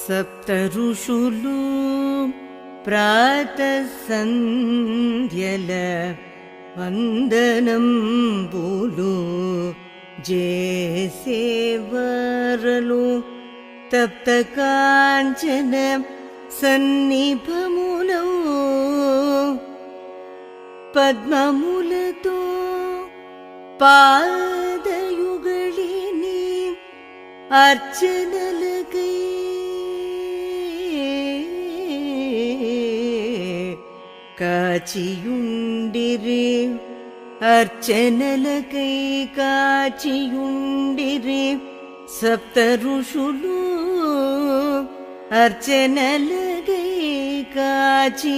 सप्त ऋषुलु प्रातः सन्ध्यल वन्दनंबुलु जेसेवरलु तप्त काञ्चन सन्निभमुलौ पद्ममुलतो पादयुगलिनि अर्चनलकै काचियुंडिरे अर्चनलकै काचियुंडिरे सप्त ऋषुलु अर्चनलकै काचियुंडिरे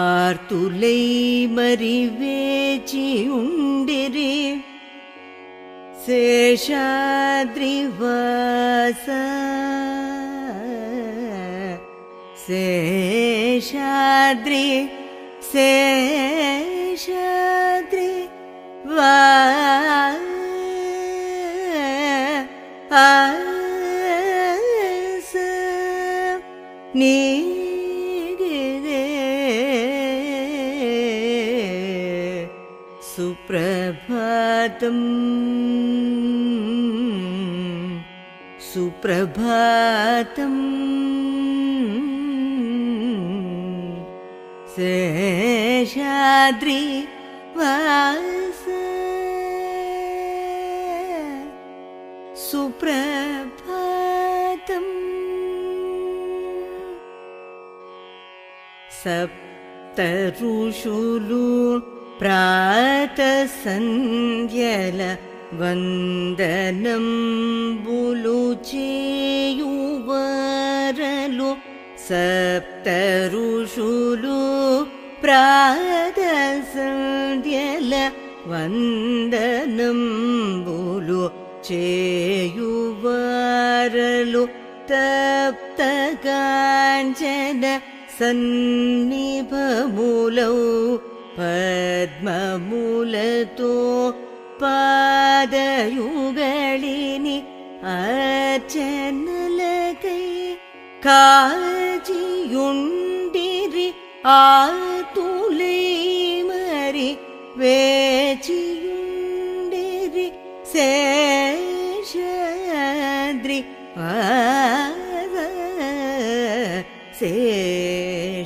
आर्तुलै मरिवेचियुंडिरे शेषाद्रिवासा शेषाद्रि वास निगिरे सुप्रभातम् सुप्रभातम् शेषाद्रि वास सुप्रभातम् सप्त ऋषुलु प्रातः सन्ध्यल वन्दनंबुलु चेयुवरलु सप्त ऋषुलु प्रातः सन्ध्यल वन्दनंबुलु चेयुवरलु तप्त काञ्चन सन्निभमुलौ पद्ममुलतो पादयुगलिनि अर्चनलकै काचियुंडिरि आतुलै मरि वेचियुंडिरि शेषाद्रि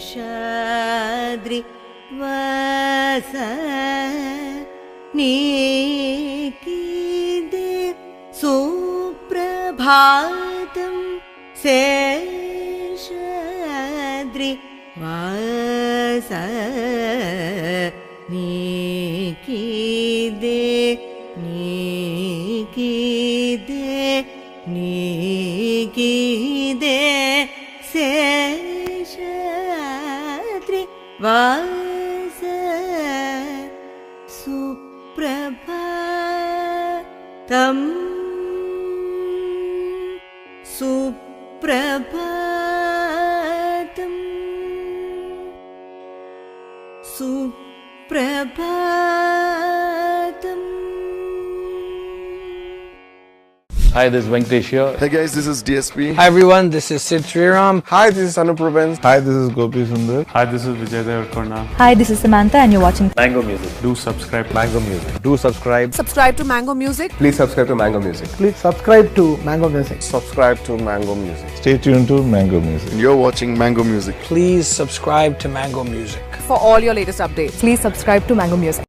शेषाद्रि वास निकिदे सुप्रभातम् शेषाद्रि वास निकिदे शेषाद्रि वास सुप्रभातम् सुप्रभातम् सुप्रभातम्. Hi, this is Venkatesh here. Hey guys, this is DSP. Hi everyone, this is Sid Sriram. Hi, this is Anup Rubens. Hi, this is Gopi Sundar. Hi, this is Vijay Devarkonda. Hi, this is Samantha and you're watching Mango Music. Do subscribe to Mango Music. Do subscribe. Subscribe to Mango Music. Please subscribe to Mango Music. Please subscribe to Mango Music. Subscribe to Mango Music. Stay tuned to Mango Music. You're watching Mango Music. Please subscribe to Mango Music. For all your latest updates. Please subscribe to Mango Music.